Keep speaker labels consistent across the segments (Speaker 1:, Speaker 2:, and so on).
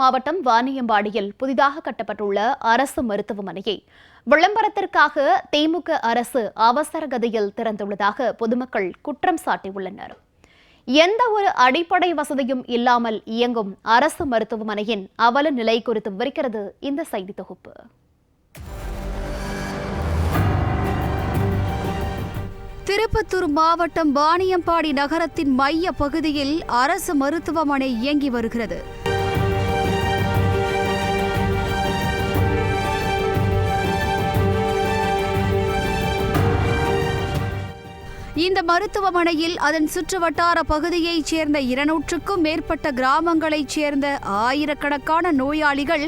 Speaker 1: மாவட்டம் வாணியம்பாடியில் புதிதாக கட்டப்பட்டுள்ள அரசு மருத்துவமனையை விளம்பரத்திற்காக திமுக அரசு அவசர கதியில் திறந்துள்ளதாக பொதுமக்கள் குற்றம் சாட்டியுள்ளனர். எந்த ஒரு அடிப்படை வசதியும் இல்லாமல் இயங்கும் அரசு மருத்துவமனையின் அவல நிலை குறித்து விவரிக்கிறது இந்த செய்தி தொகுப்பு.
Speaker 2: திருப்பத்தூர் மாவட்டம் வாணியம்பாடி நகரத்தின் மைய பகுதியில் அரசு மருத்துவமனை இயங்கி வருகிறது. இந்த மருத்துவமனையில் அதன் சுற்றுவட்டார பகுதியைச் சேர்ந்த 200க்கும் மேற்பட்ட கிராமங்களைச் சேர்ந்த ஆயிரக்கணக்கான நோயாளிகள்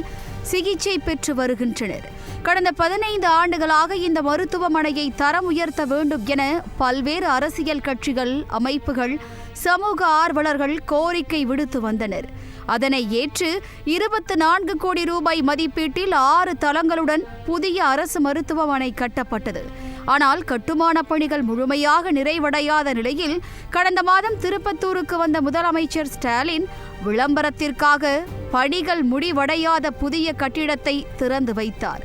Speaker 2: சிகிச்சை பெற்று வருகின்றனர். கடந்த 15 ஆண்டுகளாக இந்த மருத்துவமனையை தரம் உயர்த்த வேண்டும் என பல்வேறு அரசியல் கட்சிகள், அமைப்புகள், சமூக ஆர்வலர்கள் கோரிக்கை விடுத்து வந்தனர். அதனை ஏற்று 24 கோடி ரூபாய் மதிப்பீட்டில் 6 தளங்களுடன் புதிய அரசு மருத்துவமனை கட்டப்பட்டது. ஆனால் கட்டுமான பணிகள் முழுமையாக நிறைவடையாத நிலையில் கடந்த மாதம் திருப்பத்தூருக்கு வந்த முதலமைச்சர் ஸ்டாலின் விளம்பரத்திற்காக பணிகள் முடிவடையாத புதிய கட்டிடத்தை திறந்து வைத்தார்.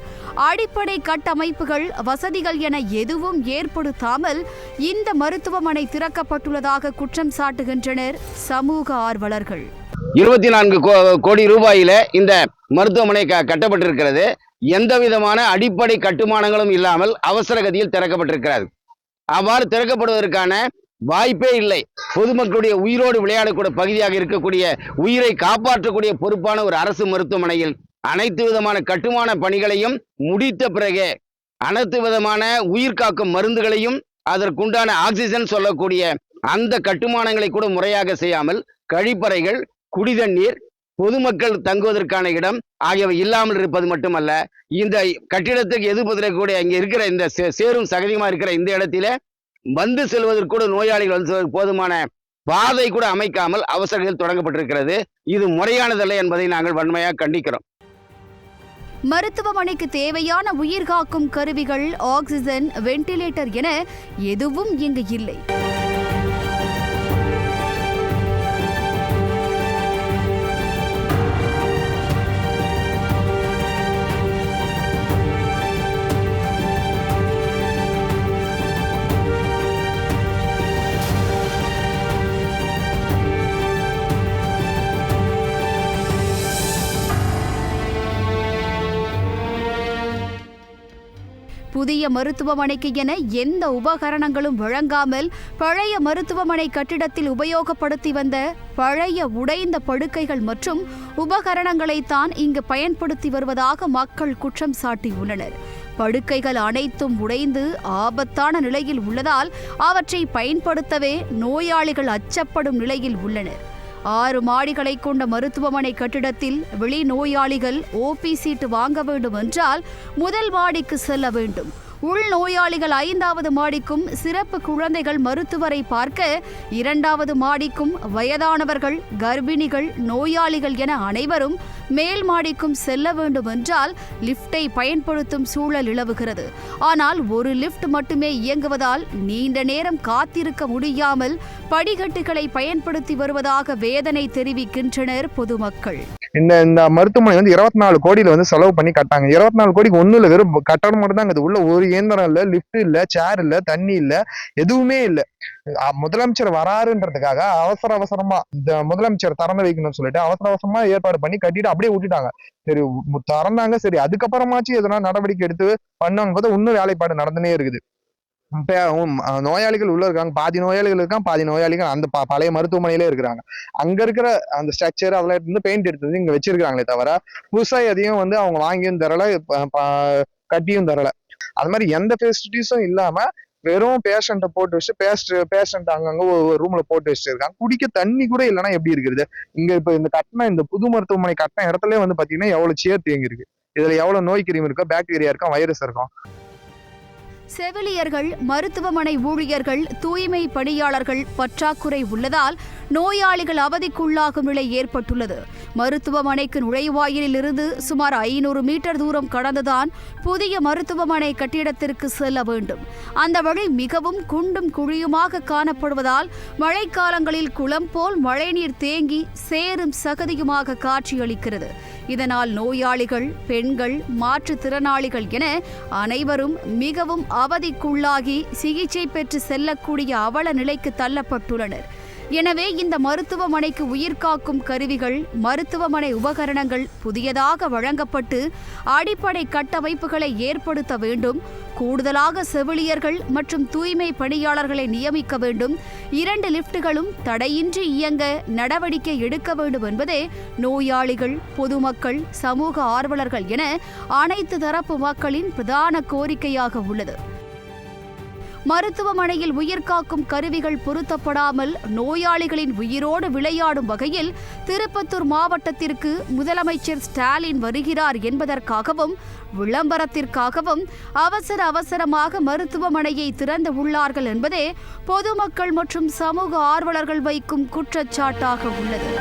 Speaker 2: அடிப்படை கட்டமைப்புகள், வசதிகள் என எதுவும் ஏற்படுத்தாமல் இந்த மருத்துவமனை திறக்கப்பட்டுள்ளதாக குற்றம் சாட்டுகின்றனர் சமூக ஆர்வலர்கள்.
Speaker 3: 24 கோடி ரூபாயில இந்த மருத்துவமனை கட்டப்பட்டிருக்கிறது. எந்த விதமான அடிப்படை கட்டுமானங்களும் இல்லாமல் அவசர கதியில் திறக்கப்பட்டிருக்கிறது. அவ்வாறு திறக்கப்படுவதற்கான வாய்ப்பே இல்லை. பொதுமக்களுடைய உயிரோடு விளையாடக்கூடிய பகுதியாக இருக்கக்கூடிய, உயிரை காப்பாற்றக்கூடிய பொறுப்பான ஒரு அரசு மருத்துவமனையில் அனைத்து விதமான கட்டுமான பணிகளையும் முடித்த பிறகு அனைத்து விதமான உயிர் காக்கும் மருந்துகளையும் அதற்குண்டான ஆக்சிஜன் சொல்லக்கூடிய அந்த கட்டுமானங்களை கூட முறையாக செய்யாமல் கழிப்பறைகள், குடிதண்ணீர், பொதுமக்கள் தங்குவதற்கான இடம் ஆகியவை இல்லாமல் இருப்பது மட்டுமல்ல, இந்த கட்டிடத்துக்கு எதிர்ப்பதற்கூட இங்க இருக்கிற இந்த சேரும் சகதியுமா இருக்கிற இந்த இடத்தில வந்து செல்வதற்கு கூட நோயாளிகள் வந்து செல்வதற்கு போதுமான பாதை கூட அமைக்காமல் அவசரங்கள் தொடங்கப்பட்டிருக்கிறது. இது முறையானதல்ல என்பதை நாங்கள் வன்மையாக கண்டிக்கிறோம்.
Speaker 2: மருத்துவமனைக்கு தேவையான உயிர்காக்கும் கருவிகள், ஆக்சிஜன், வெண்டிலேட்டர் என எதுவும் இங்கு இல்லை. புதிய மருத்துவமனைக்கு என எந்த உபகரணங்களும் வழங்காமல் பழைய மருத்துவமனை கட்டிடத்தில் உபயோகப்படுத்தி வந்த பழைய உடைந்த படுக்கைகள் மற்றும் உபகரணங்களைத்தான் இங்கு பயன்படுத்தி வருவதாக மக்கள் குற்றம் சாட்டியுள்ளனர். படுக்கைகள் அனைத்தும் உடைந்து ஆபத்தான நிலையில் உள்ளதால் அவற்றை பயன்படுத்தவே நோயாளிகள் அச்சப்படும் நிலையில் உள்ளனர். 6 மாடிகளை கொண்ட மருத்துவமனை கட்டிடத்தில் வெளி நோயாளிகள் ஓபி சீட்டு வாங்க வேண்டும் என்றால் முதல் மாடிக்கு செல்ல வேண்டும். உள் நோயாளிகள் 5வது மாடிக்கும், சிறப்பு குழந்தைகள் மருத்துவரை பார்க்க 2வது மாடிக்கும், வயதானவர்கள், கர்ப்பிணிகள், நோயாளிகள் என அனைவரும் மேல் மாடிக்கும் செல்ல வேண்டும் என்றால் லிப்டை பயன்படுத்தும் சூழல் நிலவுகிறது. ஆனால் ஒரு லிப்ட் மட்டுமே இயங்குவதால் நீண்ட நேரம் காத்திருக்க முடியாமல் படிக்கட்டுகளை பயன்படுத்தி வருவதாக வேதனை தெரிவிக்கின்றனர் பொதுமக்கள்.
Speaker 4: இந்த மருத்துவமனை 24 கோடியில செலவு பண்ணி கட்டாங்க. 24 கோடிக்கு ஒண்ணு இல்ல, வெறும் கட்டடம் மட்டும் தான். உள்ள ஒரு இயந்திரம் இல்ல, லிப்ட் இல்ல, சேர் இல்ல, தண்ணி இல்ல, எதுவுமே இல்ல. முதலமைச்சர் வராருன்றதுக்காக அவசரமா இந்த முதலமைச்சர் திறந்து வைக்கணும்னு சொல்லிட்டு அவசரமா ஏற்பாடு பண்ணி கட்டிட்டு அப்படியே விட்டுட்டாங்க. சரி, திறந்தாங்க, சரி, அதுக்கப்புறமாச்சும் எதனா நடவடிக்கை எடுத்து பண்ணாங்க போது இன்னும் வேலைப்பாடு நடந்துனே இருக்குது. நோயாளிகள் உள்ள இருக்காங்க, பாதி நோயாளிகள் இருக்காங்க, பாதி நோயாளிகள் அந்த பழைய மருத்துவமனையிலே இருக்கிறாங்க. அங்க இருக்கிற அந்த ஸ்ட்ரக்சர் அதெல்லாம் இருந்து பெயிண்ட் எடுத்தது இங்க வச்சிருக்காங்களே தவிர புதுசா எதையும் அவங்க வாங்கியும் தரல, கட்டியும் தரல. அது மாதிரி எந்த ஃபெசிலிட்டிஸும் இல்லாம வெறும் பேஷண்ட்டை போட்டு வச்சு பேஷண்ட் அங்கங்க ஒரு ரூம்ல போட்டு வச்சுட்டு இருக்காங்க. குடிக்க தண்ணி கூட இல்லைன்னா எப்படி இருக்குது? இங்க இப்ப இந்த புது மருத்துவமனை கட்டின இடத்துல பாத்தீங்கன்னா எவ்வளவு சேர் தேங்கி இருக்கு. இதுல எவ்வளவு நோய் கிருமி இருக்கும், பாக்டீரியா இருக்கும், வைரஸ் இருக்கும்.
Speaker 2: செவிலியர்கள், மருத்துவமனை ஊழியர்கள், தூய்மை பணியாளர்கள் பற்றாக்குறை உள்ளதால் நோயாளிகள் அவதிக்குள்ளாகும் நிலை ஏற்பட்டுள்ளது. மருத்துவமனைக்கு நுழைவாயிலில் இருந்து சுமார் 500 மீட்டர் தூரம் கடந்துதான் புதிய மருத்துவமனை கட்டிடத்திற்கு செல்ல வேண்டும். அந்த வழி மிகவும் குண்டும் குழியுமாக காணப்படுவதால் மழைக்காலங்களில் குளம் போல் மழைநீர் தேங்கி சேரும் சகதியுமாக காட்சியளிக்கிறது. இதனால் நோயாளிகள், பெண்கள், மாற்றுத்திறனாளிகள் என அனைவரும் மிகவும் அவதிக்குள்ளாகி சிகிச்சை பெற்று செல்லக்கூடிய அவல நிலைக்கு தள்ளப்பட்டுள்ளனர். எனவே இந்த மருத்துவமனைக்கு உயிர்காக்கும் கருவிகள், மருத்துவமனை உபகரணங்கள் புதியதாக வழங்கப்பட்டு அடிப்படை கட்டமைப்புகளை ஏற்படுத்த வேண்டும். கூடுதலாக செவிலியர்கள் மற்றும் தூய்மை பணியாளர்களை நியமிக்க வேண்டும். 2 லிப்டுகளும் தடையின்றி இயங்க நடவடிக்கை எடுக்க வேண்டும் என்பதே நோயாளிகள், பொதுமக்கள், சமூக ஆர்வலர்கள் என அனைத்து தரப்பு மக்களின் பிரதான கோரிக்கையாக உள்ளது. மருத்துவமனையில் உயிர்காக்கும் கருவிகள் பொருத்தப்படாமல் நோயாளிகளின் உயிரோடு விளையாடும் வகையில் திருப்பத்தூர் மாவட்டத்திற்கு முதலமைச்சர் ஸ்டாலின் வருகிறார் என்பதற்காகவும் விளம்பரத்திற்காகவும் அவசரமாக மருத்துவமனையை திறந்து உள்ளார்கள் என்பதே பொதுமக்கள் மற்றும் சமூக ஆர்வலர்கள் வைக்கும் குற்றச்சாட்டாக உள்ளது.